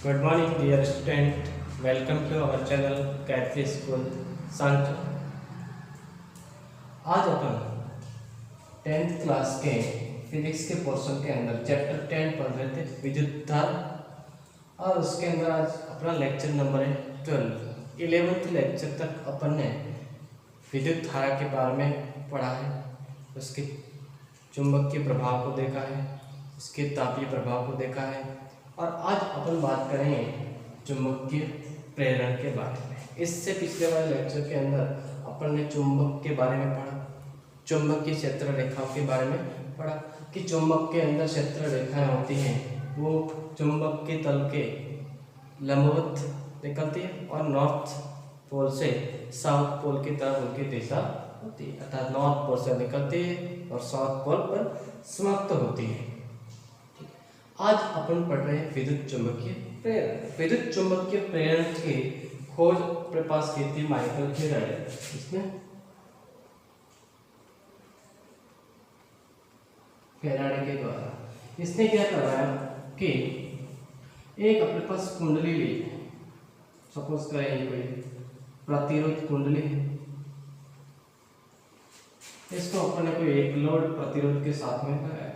Good morning, dear student. Welcome to our channel Catholic School सांचो। आज अपन 10th class के physics के portion के अंदर चैप्टर 10 पढ़ रहे थे विद्युत धारा, और उसके अंदर आज अपना लेक्चर नंबर है 12। 11th लेक्चर तक अपन ने विद्युत धारा के बारे में पढ़ा है, उसके चुंबकीय प्रभाव को देखा है, उसके तापीय प्रभाव को देखा है, और आज अपन बात करेंगे चुंबकीय प्रेरण के बारे में। इससे पिछले वाले लेक्चर के अंदर अपन ने चुंबक के बारे में पढ़ा, चुंबकीय क्षेत्र रेखाओं के बारे में पढ़ा कि चुंबक के अंदर क्षेत्र रेखाएं होती हैं, वो चुंबक के तल के लंबवत निकलती है और नॉर्थ पोल से साउथ पोल की तरफ उनकी दिशा होती है, अर्थात नॉर्थ पोल से निकलती है और साउथ पोल पर समाप्त होती है। आज अपन पढ़ रहे हैं विद्युत चुंबकीय प्रेरण। विद्युत चुंबकीय प्रेरण की खोज अपने पास की थी माइकल फेराडे। इसमें फेराडे के द्वारा इसने क्या करवाया कि एक अपने पास कुंडली ली, सपोज करें कोई प्रतिरोध कुंडली है, इसको अपन ने कोई एक लोड प्रतिरोध के साथ में लगाया।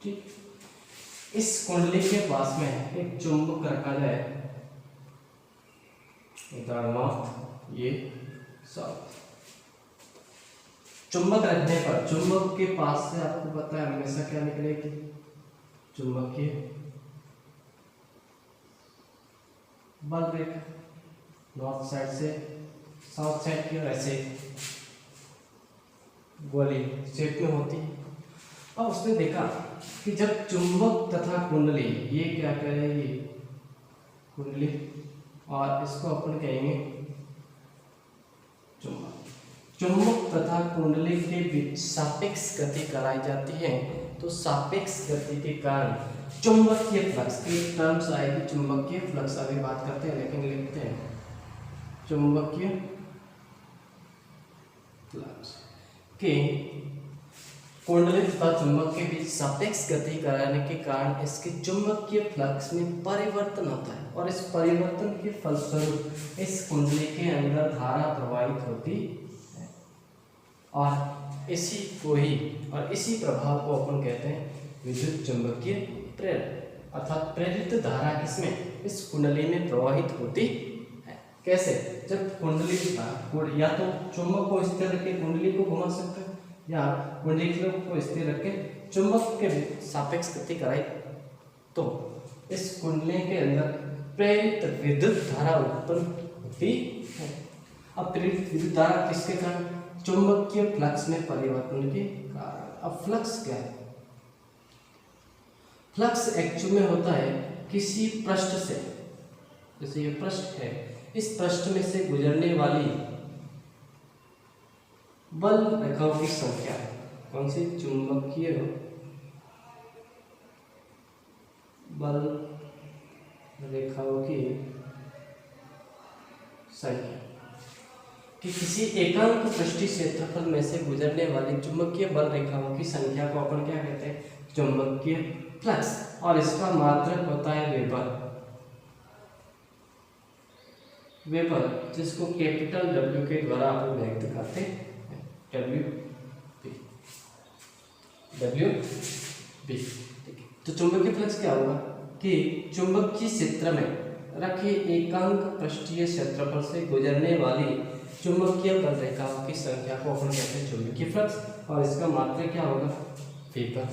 ठीक, इस कुंडली के पास में एक चुंबक रखा जाए, इधर नॉर्थ ये साउथ। चुंबक रखने पर चुंबक के पास से आपको पता है हमेशा क्या निकलेगी, चुंबकीय बल रेखा नॉर्थ साइड से साउथ साइड की वैसे गोली शेप में होती है। अब उसने देखा कि जब चुंबक तथा कुंडली, ये क्या करेगी कुंडली, और इसको अपन कहेंगे चुंबक, चुंबक तथा कुंडली के बीच सापेक्ष गति कराई जाती है, तो सापेक्ष गति के कारण चुंबकीय फ्लक्स की टर्म्स आएगी। चुंबकीय फ्लक्स अभी बात करते हैं, लेकिन लिखते हैं चुंबकीय फ्लक्स के कुंडली तथा चुंबक के बीच सापेक्ष गति कराने के कारण इसके चुंबकीय फ्लक्स में परिवर्तन होता है, और इस परिवर्तन के फलस्वरूप इस कुंडली के अंदर धारा प्रवाहित होती है, और इसी को ही और इसी प्रभाव को अपन कहते हैं विद्युत चुंबकीय प्रेरण, अर्थात प्रेरित धारा इसमें इस कुंडली में प्रवाहित होती है। कैसे? जब कुंडली या तो चुंबक को स्थिर रख के कुंडली को घुमा सकते हैं, या कुंडली को स्थिर रख के चुंबक के सापेक्ष गति कराई, तो इस कुंडली के अंदर प्रेरित विद्युत धारा उत्पन्न होती है। अब प्रेरित विद्युत धारा किसके कारण? चुंबकीय फ्लक्स में परिवर्तन के कारण। अब फ्लक्स क्या है? फ्लक्स एक्चुअल में होता है किसी पृष्ठ से, जैसे ये पृष्ठ है, इस पृष्ठ में से गुजरने वाली बल रेखाओं की संख्या। कौन सी? चुंबकीय बल रेखाओं की संख्या कि किसी एकांक पृष्ठीय क्षेत्रफल में से गुजरने वाली चुंबकीय बल रेखाओं की संख्या को अपन क्या कहते हैं? चुंबकीय फ्लक्स, और इसका मात्रक होता है वेबर। वेबर जिसको कैपिटल W के द्वारा अपन व्यक्त करते हैं, WB। तो चुंबकीय फ्लक्स क्या होगा कि चुंबकीय क्षेत्र में रखे एकांक पृष्ठीय क्षेत्रफल से गुजरने वाली चुंबकीय बल रेखाओं की संख्या को अपन कहते हैं चुंबकीय फ्लक्स, और इसका मात्रक क्या होगा? वेबर।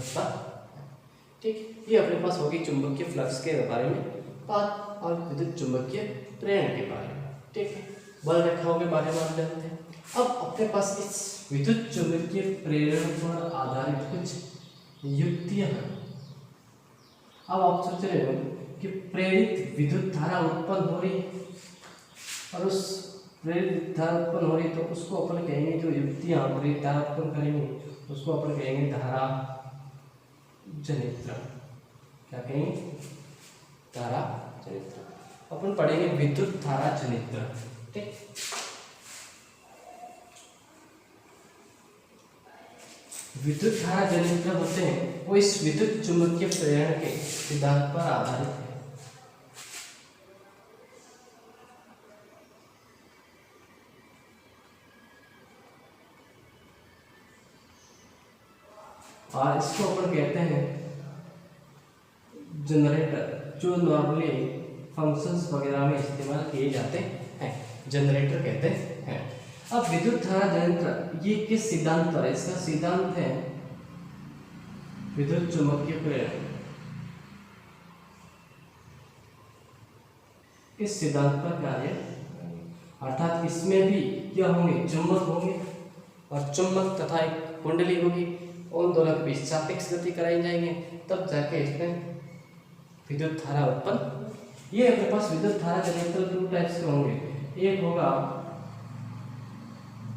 ठीक, ये अपने पास होगी चुंबकीय फ्लक्स के बारे में बात, और विद्युत चुंबकीय प्रेरण के बारे में। ठीक है, बल रेखाओं के बारे में आप जानते हैं। अब अपने पास इस विद्युत चुंबकीय प्रेरण पर आधारित कुछ युक्तियां हैं। अब आप सोच रहे हो कि प्रेरित विद्युत धारा उत्पन्न हो रही है, और उस प्रेरित विद्युत धारा उत्पन्न हो रही है, तो उसको अपन कहेंगे, जो युक्तियां प्रेरित धारा उत्पन्न करेंगे उसको अपन कहेंगे धारा जनित्र। क्या कहेंगे? धारा जनित्र। अपन पढ़ेंगे विद्युत धारा जनित्र। ठीक, विद्युत धारा जनित्र होते हैं वो इस विद्युत चुंबकीय प्रेरण के सिद्धांत पर आधारित है। और इसको अपन कहते हैं जनरेटर, जो नॉर्मली फंक्शंस वगैरह में इस्तेमाल किए जाते हैं, जनरेटर कहते हैं। अब विद्युत धारा जनरेटर ये किस सिद्धांत पर है? इसका सिद्धांत है विद्युत चुंबकीय प्रेरण। इस सिद्धांत पर कार्य, अर्थात इसमें भी क्या होंगे? चुंबक होंगे और चुंबक तथा एक कुंडली होगी, उन दोनों के बीच सापेक्ष गति कराई जाएंगे, तब जाके इसमें विद्युत धारा उत्पन्न। ये अपने पास विद्युत धारा जनरेटर 2 टाइप्स के होंगे। एक होगा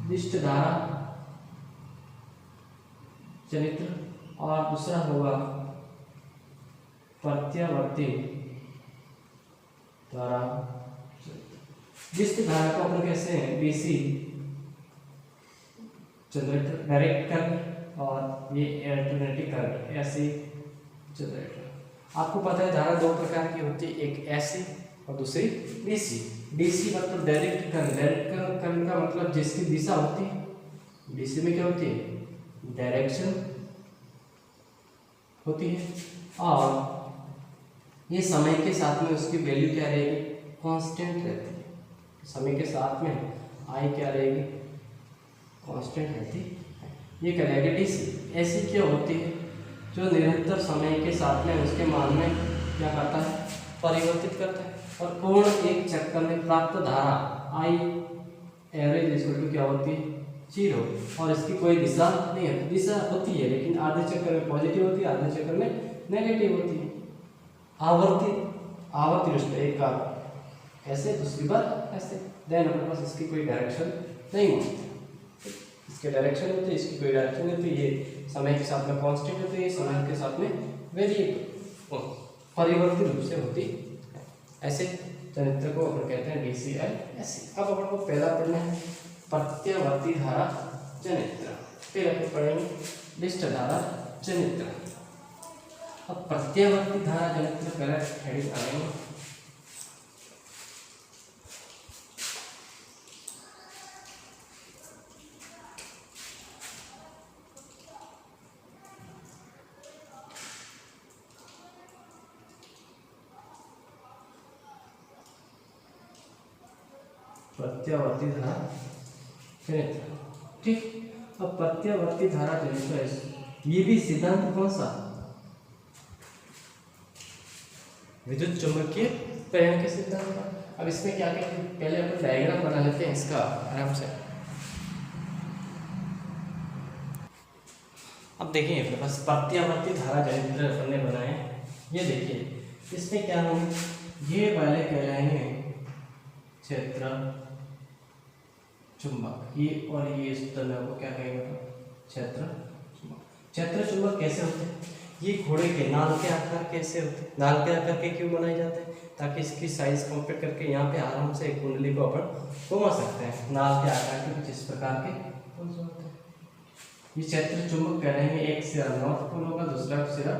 निष्ठ धारा जनित्र और दूसरा होगा प्रत्यावर्ती धारा। निष्ठ धारा को अपन कैसे हैं? डीसी जनरेटर, डायरेक्ट करंट, और ये अल्टरनेटिव करंट, ऐसी जनरेटर। आपको पता है धारा दो प्रकार की होती है, एक एसी और दूसरी डीसी। डीसी मतलब डायरेक्ट करंट। डायरेक्ट करंट का मतलब जिसकी दिशा होती है, डीसी में क्या होती है? डायरेक्शन होती है, और ये समय के साथ में उसकी वैल्यू क्या रहेगी? कांस्टेंट रहती है। समय के साथ में आई क्या रहेगी? कांस्टेंट रहती है। ये क्या रहेगा? डीसी। ऐसी क्या होती है? जो निरंतर समय के साथ में उसके मान में क्या करता है? परिवर्तित करता है, और पूर्ण एक चक्कर में प्राप्त धारा आई एवरेज इक्वल टू क्या होती है? 0। और इसकी कोई दिशा नहीं है। दिशा होती है लेकिन आधे चक्कर में पॉजिटिव होती है, आधे चक्कर में नेगेटिव होती है। आवर्ती रिश्ता, एक बार ऐसे, दूसरी बार ऐसे। देन अपने पास इसकी कोई डायरेक्शन नहीं होती, इसके डायरेक्शन होती है, इसकी कोई डायरेक्शन नहीं होती। ये समय के साथ में कांस्टेंट होती है, समय के साथ में वेरिएबल परिवर्तित रूप से होती है। ऐसे जनित्र को अपन कहते हैं डीसी-एसी। अब अपन को पहला पढ़ना है प्रत्यावर्ती धारा जनित्र, फिर अपन पढ़ेंगे निष्ठ धारा जनित्र। अब प्रत्यावर्ती धारा जनित्र पहले हेडिंग करेंगे। प्रत्यावर्ती धारा जनित्र, ठीक। अब प्रत्यावर्ती धारा जनित्र, ये भी सिद्धांत कौन सा? विद्युत चुंबकीय प्रेरण के सिद्धांत का। अब इसमें क्या क्या, पहले अपन डायग्राम बना लेते हैं इसका आराम से। अब देखिए अपने पास प्रत्यावर्ती धारा जनित्र अपन ने बनाए। ये देखिए इसमें क्या होंगे? ये वाले कहलाएंगे क्षेत्र चुंबक, ये और ये इस तरह को क्या कहेंगे? क्षेत्र चुंबक। क्षेत्र चुंबक कैसे होते हैं? ये घोड़े के नाल के आकार कैसे होते हैं? नाल के आकार के क्यों बनाए जाते हैं? ताकि इसकी साइज कंपेयर करके यहाँ पे आराम से कुंडली को अपन घुमा सकते हैं। नाल के आकार के कुछ इस प्रकार के होते हैं। ये क्षेत्र चुंबक कहलाएंगे। एक सिरा नॉर्थ पोल होगा, दूसरा सिरा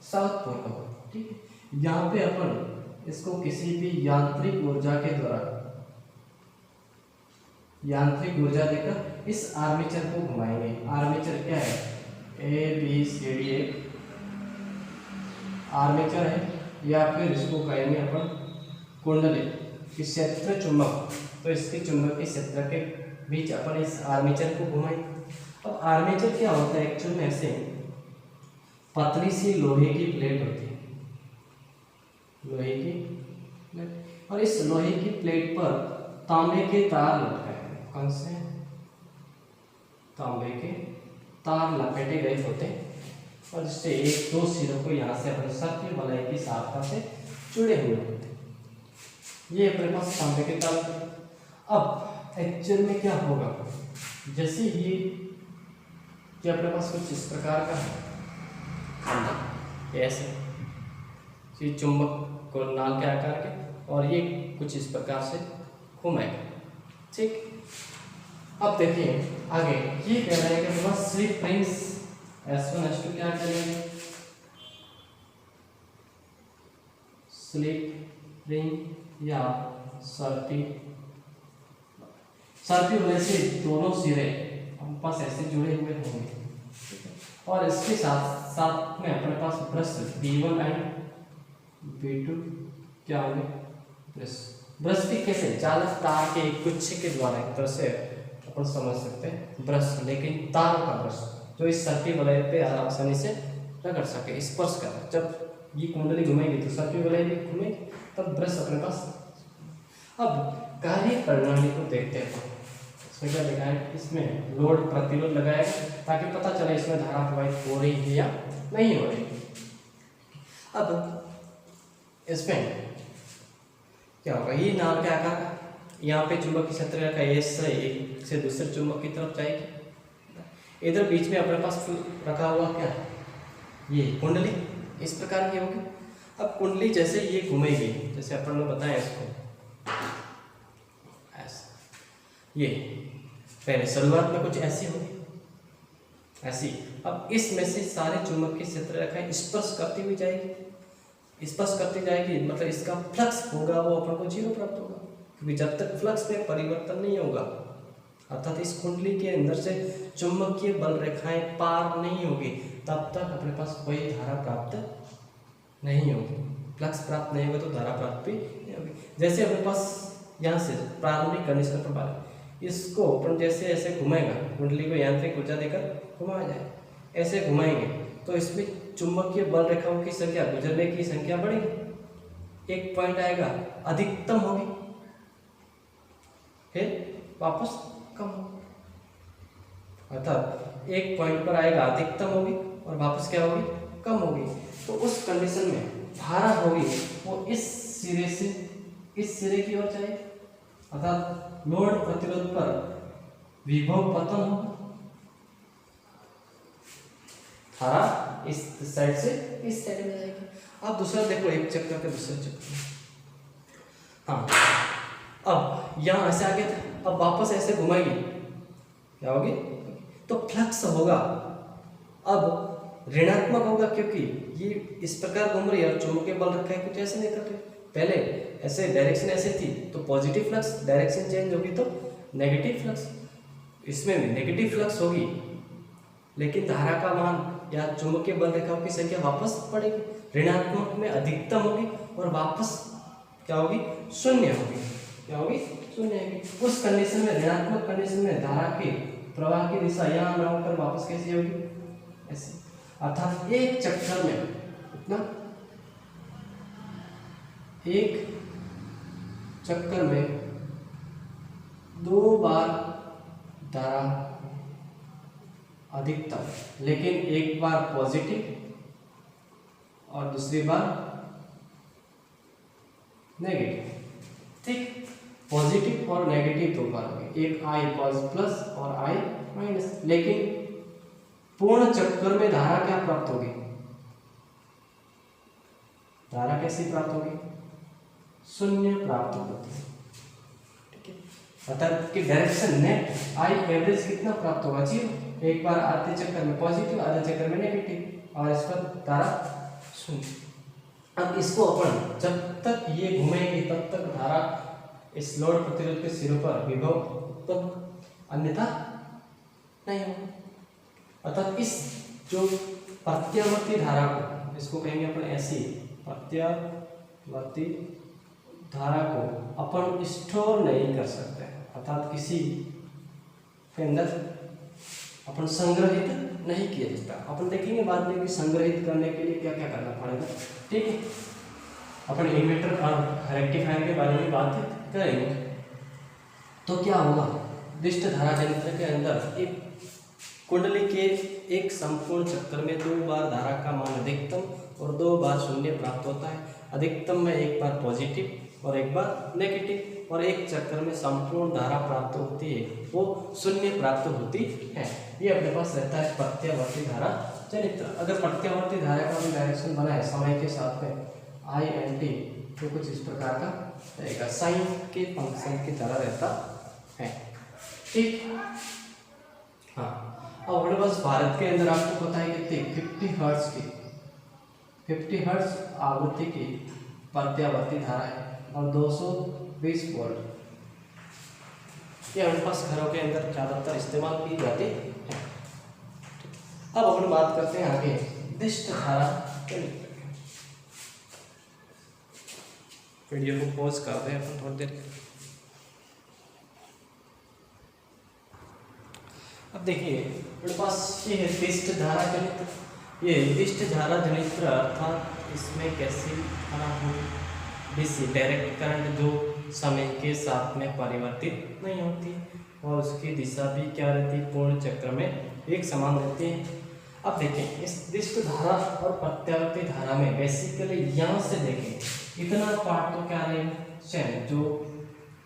साउथ पोल होगा, ठीक है। यहाँ पे अपन इसको किसी भी यांत्रिक ऊर्जा के द्वारा, यांत्रिक ऊर्जा देकर इस आर्मेचर को घुमाएंगे। आर्मेचर क्या है? ABCD एक आर्मेचर है, या फिर इसको कहेंगे अपन कुंडली। क्षेत्र चुंबक, तो इसके चुंबकीय क्षेत्र के बीच अपन इस आर्मेचर को घुमाएंगे। अब आर्मेचर क्या होता है? एक्चुअल में ऐसे पतली सी लोहे की प्लेट होती है, लोहे की प्लेट, और इस लोहे की प्लेट पर तांबे के तार लटकाए। कौन से? तांबे के तार लपेटे गए होते हैं, और इससे एक दो सिरों को यहाँ से अपने सर्किल वलय की शाखा से जुड़े हुए होते हैं। ये अपने पास तांबे के तार। अब एक्चुअल में क्या होगा? जैसे ये कि अपने पास कुछ इस प्रकार का है, ऐसे ये चुंबक को नाल के आकार के, और ये कुछ इस प्रकार से घुमाएगा, ठीक। अब देखिए आगे, ये कह रहा है कि स्लिप रिंग्स S1 S2 क्या चलेंगे, स्लिप रिंग या सर्पी होने से दोनों सिरे हम पास ऐसे जुड़े हुए होंगे, और इसके साथ साथ में अपने पास ब्रश B1 एंड B2 क्या होंगे, ब्रश भी कैसे चालक तार के एक गुच्छे के द्वारा एक तरह से अपन समझ सकते हैं ब्रश, लेकिन तार का ब्रश जो इस सर्पी वलय पे आसानी से रगड़ सके, स्पर्श कर। जब ये कुंडली घुमेगी तो सर्पी वलय भी घूमेगी, तब ब्रश अपने पास। अब कार्य प्रणाली को देखते हैं, इसमें क्या लिखा है, इसमें लोड प्रतिरोध लगाया ताकि पता चले इसमें धारा प्रवाहित हो रही है या नहीं हो रही। अब इसमें क्या होगा, ये नाल के आकार का, यहाँ पे चुंबकीय क्षेत्र का एक से दूसरे चुंबक की तरफ जाएगी। इधर बीच में अपने पास रखा हुआ क्या है, ये कुंडली इस प्रकार की होगी। अब कुंडली जैसे ये घूमेगी, जैसे अपन ने बताया इसको ये पहले शुरुआत में कुछ ऐसी होगी, ऐसी। अब इसमें से सारे चुंबकीय क्षेत्र रेखाएं स्पर्श करती हुई जाएगी, स्पर्श करती जाएगी, मतलब इसका फ्लक्स होगा वो अपन को जीरो प्राप्त होगा, क्योंकि जब तक फ्लक्स में परिवर्तन नहीं होगा, अर्थात इस कुंडली के अंदर से चुंबकीय बल रेखाएं पार नहीं होगी, तब तक अपने पास कोई धारा प्राप्त नहीं होगी। फ्लक्स प्राप्त नहीं होगा तो धारा प्राप्त भी नहीं होगी। जैसे अपने पास यहाँ से प्रारंभिक कंडीशन पर बात, इसको अपन जैसे ऐसे घुमाएगा, कुंडली को यांत्रिक ऊर्जा देकर घुमाया जाए, ऐसे घुमाएंगे तो इसमें चुंबकीय बल रेखाओं की संख्या, गुजरने की संख्या बढ़ेगी, एक पॉइंट आएगा अधिकतम होगी, फिर वापस कम होगी, अर्थात एक पॉइंट पर आएगा अधिकतम होगी और वापस क्या होगी, कम होगी। तो उस कंडीशन में धारा होगी वो इस सिरे से इस सिरे की ओर जाएगी, अर्थात लोड प्रतिरोध पर विभव पतन होगा, धारा इस साइड से इस साइड में जाएगी। अब दूसरा देखो, एक चक्कर के दूसरे चक्कर, हाँ अब यहाँ ऐसे आगे था, अब वापस ऐसे घुमाएगी, क्या होगी, तो फ्लक्स होगा अब ऋणात्मक होगा, क्योंकि ये इस प्रकार घूम रही है और चुंबकीय बल रखा है कुछ ऐसे नहीं कर रही, पहले ऐसे डायरेक्शन ऐसे थी तो पॉजिटिव फ्लक्स, डायरेक्शन चेंज होगी तो नेगेटिव फ्लक्स, इसमें भी नेगेटिव फ्लक्स होगी, लेकिन धारा का मान या चुंबकीय बल रेखाओं की संख्या वापस बढ़ेगी, ऋणात्मक में अधिकतम होगी और वापस क्या होगी, शून्य होगी, क्या होगी, शून्य होगी। उस कंडीशन में, ऋणात्मक कंडीशन में धारा के प्रवाह की दिशा यहाँ ना होकर वापस कैसी होगी, ऐसी, अर्थात एक चक्कर में कितना, एक चक्कर में 2 बार धारा अधिकतम, लेकिन एक बार पॉजिटिव और दूसरी बार नेगेटिव, ठीक, पॉजिटिव और नेगेटिव 2 बार होगी, एक I प्लस और I माइनस, लेकिन पूर्ण चक्कर में धारा क्या प्राप्त होगी, धारा कैसी प्राप्त होगी, शून्य प्राप्त होती है, ठीक है, अर्थात कि डायरेक्शन नेट I एवरेज कितना प्राप्त होगा, जीरो, एक बार आधे चक्कर में पॉजिटिव, आधे चक्कर में नेगेटिव, और इस पर धारा शून्य। अब इसको अपन जब तक ये घूमेगी तब तक धारा इस लोड प्रतिरोध के सिरों पर विभव उत्पन्न, अन्यथा नहीं होगा, अर्थात इस जो प्रत्यावर्ती धारा को, इसको कहेंगे अपन ऐसी प्रत्यावर्ती धारा को अपन स्टोर नहीं कर सकते, अर्थात किसी के अंदर अपन संग्रहित नहीं किया जाता। अपन देखेंगे बाद में कि संग्रहित करने के लिए क्या क्या करना पड़ेगा, ठीक है, अपन इन्वर्टर और रेक्टिफायर के बारे में बात करेंगे। तो क्या होगा, विशिष्ट धारा जनित्र के अंदर एक कुंडली के एक संपूर्ण चक्कर में 2 बार धारा का मान अधिकतम और 2 बार शून्य प्राप्त होता है। अधिकतम में एक बार पॉजिटिव और एक बार नेगेटिव, और एक चक्कर में संपूर्ण धारा प्राप्त होती है वो शून्य प्राप्त होती है। ये अपने पास रहता है प्रत्यावर्ती धारा जनित्र। अगर प्रत्यावर्ती धारा का भी डायरेक्शन बनाए समय के साथ में I एंड T, तो कुछ इस प्रकार का रहेगा, साइन के फंक्शन की तरह रहता है, ठीक। हाँ, अब हमारे पास भारत के अंदर आपको पता है कितनी 50 हर्ट्ज आवृत्ति की प्रत्यावर्ती धारा है और 220 वोल्ट, ये हमारे पास घरों के अंदर ज़्यादातर इस्तेमाल की जाती है। अब अपन बात करते हैं आगे दिष्ट धारा के लिए। वीडियो को पॉज कर रहे हैं अपन थोड़ी देर। अब देखिए मेरे पास ये है दिष्ट धारा जनित्र। ये दिष्ट धारा जनित्र अर्थात इसमें कैसी धारा होगी, डीसी डायरेक्ट करंट जो समय के साथ में परिवर्तित नहीं होती और उसकी दिशा भी क्या रहती है, पूर्ण चक्र में एक समान रहती है। अब देखें इस दिष्ट धारा और प्रत्यावर्ती धारा में बेसिकली यहाँ से देखें इतना पार्ट तो क्या रहेगा सेम, जो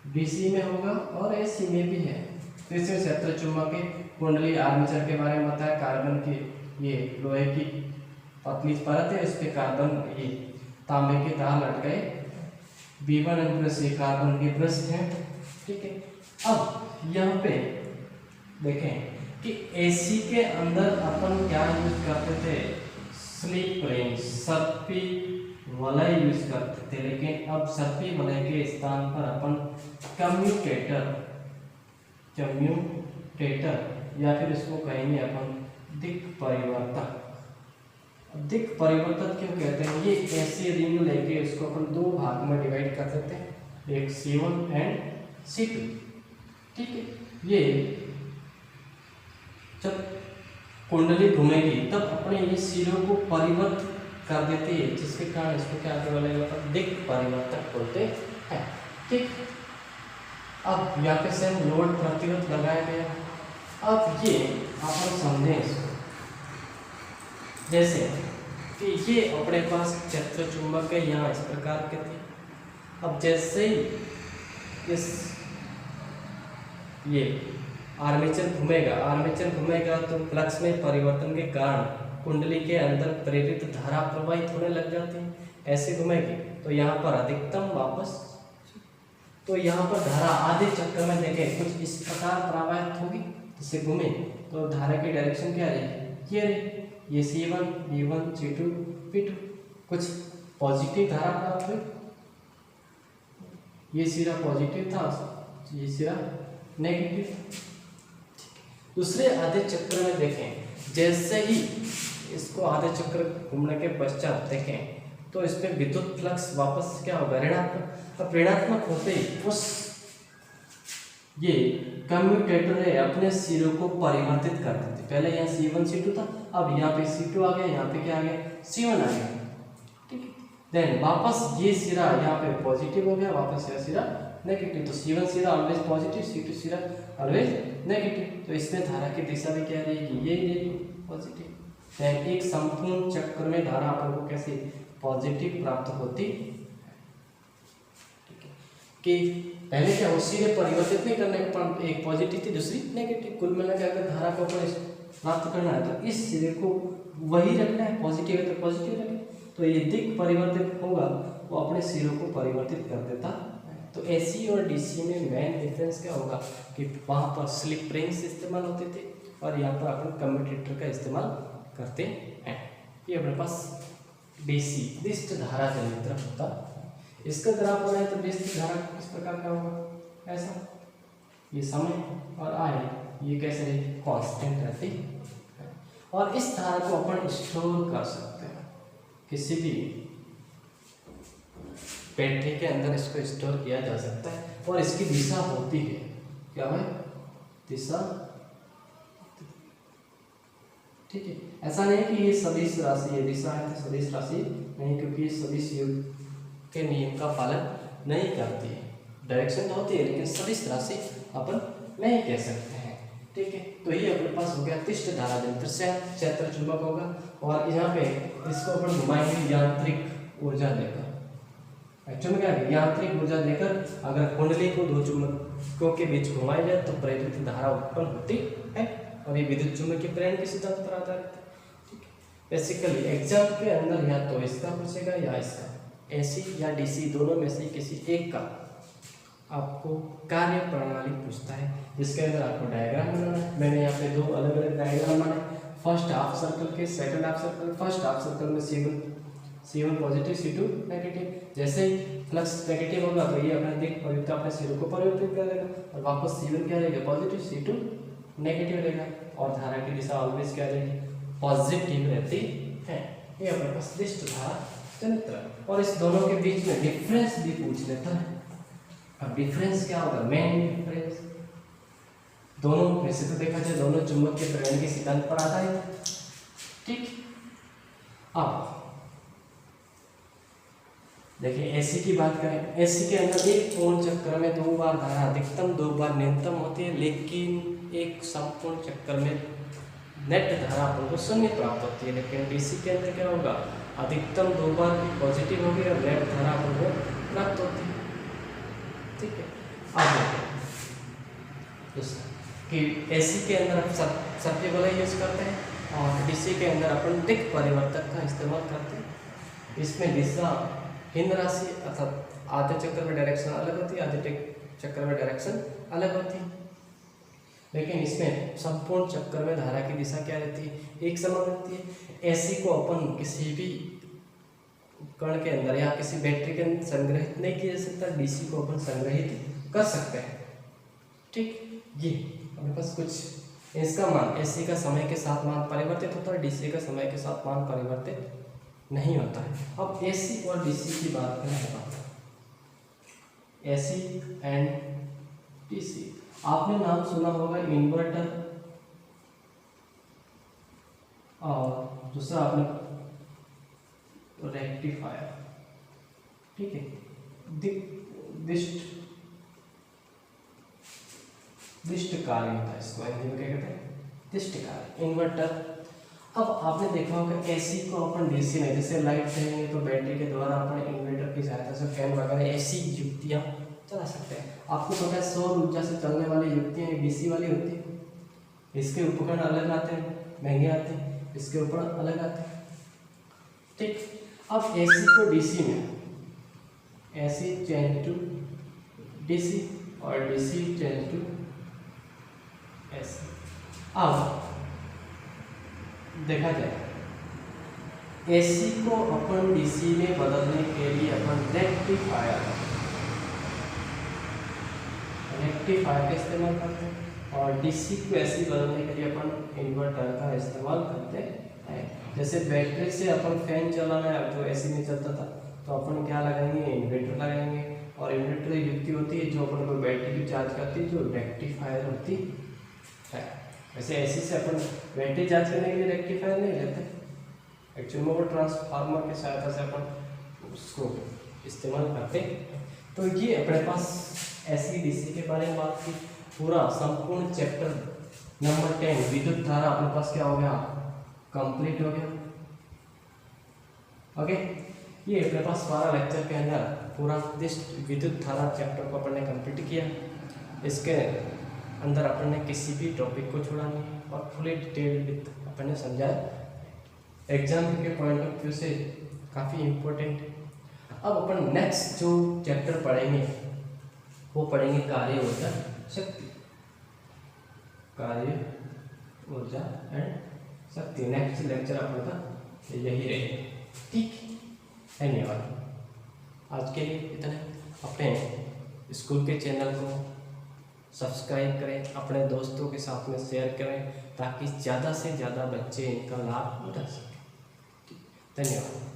डीसी में होगा और एसी में भी है। तो इसमें क्षेत्र चुंबकीय कुंडली आर्मेचर के बारे में बताया, कार्बन की ये लोहे की पतली परत है, इस पे कार्बन ये तांबे के तार लटके, B1 ब्रश ये कार्बन के ब्रश हैं, ठीक है। अब यहाँ पे देखें कि एसी के अंदर अपन क्या यूज करते थे, स्लिप रिंग सर्पी वलय यूज करते थे, लेकिन अब सर्पी वलय के स्थान पर अपन कम्यूटेटर या फिर इसको कहेंगे अपन दिक् परिवर्तक। दिक् परिवर्तक क्यों कहते हैं, ये ऐसी रिंग लेके इसको अपन दो भाग में डिवाइड कर देते हैं, एक C1 एंड C2, ठीक है। ये जब कुंडली घूमेगी तब अपने ये सिरों को परिवर्तित कर देती है, जिसके कारण इसको क्या बोलेगा, दिक् परिवर्तक बोलते हैं, ठीक। अब यहाँ पे सेम लोड प्रतिरोध लगाया गया। अब ये अपन समझें इसको, जैसे कि ये अपने पास क्षेत्र चुंबक है, यहाँ इस प्रकार के थे। अब जैसे ही इस ये आर्मेचर घूमेगा तो फ्लक्स में परिवर्तन के कारण कुंडली के अंदर प्रेरित धारा प्रवाहित होने लग जाती है। ऐसे घूमेगी तो यहाँ पर अधिकतम वापस, तो यहाँ पर धारा आधे चक्कर में देखें कुछ इस प्रकार प्रवाहित होगी, जिससे घूमे तो धारा की डायरेक्शन क्या रहेगी, ये रही, ये C1 B1 C2 P2, कुछ पॉजिटिव धारा प्राप्त हुई, ये सिरा पॉजिटिव था, ये सिरा नेगेटिव। दूसरे आधे चक्र में देखें, जैसे ही इसको आधे चक्र घूमने के पश्चात देखें तो इस पे विद्युत फ्लक्स वापस क्या होगा, ऋणात्मक। अब ऋणात्मक होते ही उस ये कम्यूटेटर है अपने सिरों को परिवर्तित कर देते। पहले यहाँ C1 C2 था, अब यहाँ पे C2 आ गया, यहाँ पे क्या आ गया, C1 आ गया, ठीक है। देन वापस ये सिरा यहाँ पे पॉजिटिव हो गया, वापस यह सिरा नेगेटिव। तो C1 सिरा ऑलवेज पॉजिटिव, C2 सिरा ऑलवेज नेगेटिव। तो इसमें धारा की दिशा भी क्या रहेगी, ये रहेगी पॉजिटिव। देन एक संपूर्ण चक्र में धारा अपन को कैसे पॉजिटिव प्राप्त होती है, कि पहले क्या सिरे परिवर्तित नहीं करने पर एक पॉजिटिव थी, दूसरी नेगेटिव, कुल मिलाकर अगर धारा को प्राप्त करना है तो इस सिरे को वही रखना है, पॉजिटिव है तो पॉजिटिव रखें। तो ये दिक् परिवर्तित होगा, वो अपने सिरों को परिवर्तित कर देता है। तो एसी और डीसी में मेन डिफरेंस क्या होगा कि वहाँ पर स्लिप रिंग्स इस्तेमाल होते थे और यहाँ पर अपन कम्यूटेटर का इस्तेमाल करते हैं। ये अपने पास डीसी दिष्ट धारा जनित्र होता है। इसका ग्राफ हो रहा है तो दिष्ट धारा किस प्रकार का होगा, ऐसा, ये समय और आय ये कैसे रहेगी, कांस्टेंट रहती है। और इस धारा को अपन स्टोर कर सकते हैं किसी भी पेटी के अंदर, इसको स्टोर किया जा सकता है। और इसकी दिशा होती है क्या है, दिशा, ठीक है। ऐसा नहीं है कि ये सदिश राशि है, दिशा है तो सदिश राशि नहीं, क्योंकि ये सदिश योग के नियम का पालन नहीं करती है। डायरेक्शन तो होती है लेकिन सदिश राशि अपन नहीं कह सकते हैं, ठीक है। तो ये अपने पास हो गया दिष्ट धारा जनित्र से क्षेत्र चुंबक होगा। और यहाँ पे इसको अपन घुमाएंगे यांत्रिक ऊर्जा देकर। एक्चुअली क्या है, यांत्रिक ऊर्जा देकर अगर कुंडली को दो चुंबकों के बीच घुमाया जाए तो प्रेरित धारा उत्पन्न होती है। और ये विद्युत चुंबकीय प्रेरण के सिद्धांत पर आधारित है, ठीक है। बेसिकली एग्जाम के अंदर या तो इसका पूछेगा या इसका, एसी या डीसी दोनों में से किसी एक का आपको कार्य प्रणाली पूछता है, जिसके अंदर आपको डायग्राम बनाना है। मैंने यहाँ पे दो अलग अलग डायग्राम बनाए, फर्स्ट हाफ सर्कल के, second half circle. First half circle में C1 पॉजिटिव, C2 नेगेटिव। जैसे ही फ्लक्स नेगेटिव होगा तो ये अपना दिख परिवर्तन अपने C2 को परिवर्तित कर देगा और वापस C1 क्या रहेगा, पॉजिटिव, C2 नेगेटिव रहेगा। और धारा की दिशा ऑलवेज क्या रहेगी, पॉजिटिव रहती है। ये अपने पास दिष्ट धारा तंत्र। और इस दोनों के बीच में डिफरेंस भी पूछ लेता है। अब डिफरेंस क्या होगा, मेन डिफरेंस दोनों में से तो देखा जाए दोनों चुंबकीय प्रेरण के सिद्धांत पर आधारित है। ठीक, अब देखिए एसी की बात करें। एसी के अंदर एक पूर्ण चक्र में 2 बार धारा अधिकतम 2 बार न्यूनतम होती है, लेकिन एक संपूर्ण चक्कर में नेट धारा अपन को शून्य प्राप्त होती है। लेकिन डीसी के अंदर क्या होगा, अधिकतम 2 बार की पॉजिटिव होगी और नेट धारा अपन को प्राप्त होती है। ठीक है, अब देखते हैं दूसरा कि एसी के अंदर हम सभ्य बल यूज करते हैं और डीसी के अंदर अपन दिक् परिवर्तक का इस्तेमाल करते हैं। इसमें दिशा हिंद राशि अर्थात आधे चक्कर में डायरेक्शन अलग होती है, आधे चक्कर में डायरेक्शन अलग होती है। लेकिन इसमें संपूर्ण चक्कर में धारा की दिशा क्या रहती है, एक समान रहती है। एसी को अपन किसी भी उपकरण के अंदर या किसी बैटरी के अंदर संग्रहित नहीं किया जा सकता, डीसी को अपन संग्रहित कर सकते हैं। ठीक, ये अपने पास कुछ इसका मान एसी का समय के साथ मान परिवर्तित होता है, डीसी का समय के साथ मान परिवर्तित नहीं होता है। अब एसी और डीसी की बात करें, एसी एंड डीसी, आपने नाम सुना होगा इन्वर्टर और दूसरा आपने रेक्टिफायर। ठीक है, दिष्ट कार्य होता है, इसको हिंदी में क्या कहते हैं, दिष्ट कार्य, इन्वर्टर। अब आपने देखा होगा एसी को अपन डीसी में, जैसे लाइट देंगे तो बैटरी के द्वारा अपन इन्वर्टर की सहायता से फैन वगैरह ऐसी युक्तियाँ चला सकते हैं। आपको पता है सौर ऊर्जा से चलने वाली युक्तियाँ डीसी वाली होती है। इसके उपकरण अलग आते हैं, महंगे आते हैं, इसके उपकरण अलग आते हैं। ठीक, अब एसी को डीसी में, एसी चेंज टू डीसी और डीसी चेंज टू एसी। अब देखा जाए एसी को अपन डीसी में बदलने के लिए अपन रेक्टिफायर का इस्तेमाल करते हैं और डीसी को एसी बदलने के लिए अपन इन्वर्टर का इस्तेमाल करते हैं। जैसे बैटरी से अपन फैन चलाना है जो एसी में चलता था, तो अपन क्या लगाएंगे, इन्वर्टर लगाएंगे। और इन्वर्टर युक्ति होती है जो अपन को बैटरी की चार्ज करती है, जो रेक्टिफायर होती है। वैसे एसी से अपन बैटरी चार्ज करने के लिए रेक्टिफायर नहीं लेते, एक्चुअली में वो ट्रांसफार्मर की सहायता से अपन उसको इस्तेमाल करते। तो ये अपने पास एसी डीसी के बारे में बात की। पूरा संपूर्ण चैप्टर नंबर 10 विद्युत धारा अपने पास क्या हो गया, कंप्लीट हो गया। ओके, ये अपने पास 12 लेक्चर के अंदर पूरा विद्युत धारा चैप्टर को अपन ने कंप्लीट किया। इसके अंदर अपन ने किसी भी टॉपिक को छोड़ा नहीं और फुली डिटेल्ड विद अपन ने समझाया। एग्जाम के पॉइंट ऑफ व्यू से काफ़ी इम्पोर्टेंट है। अब अपन नेक्स्ट जो चैप्टर पढ़ेंगे वो पढ़ेंगे कार्य ऊर्जा शक्ति, कार्य ऊर्जा एंड शक्ति। नेक्स्ट लेक्चर अपन का यही रहेगा। ठीक, धन्यवाद। आज के लिए इतना। अपने स्कूल के चैनल को सब्सक्राइब करें, अपने दोस्तों के साथ में शेयर करें ताकि ज़्यादा से ज़्यादा बच्चे इनका लाभ उठा सकें। धन्यवाद।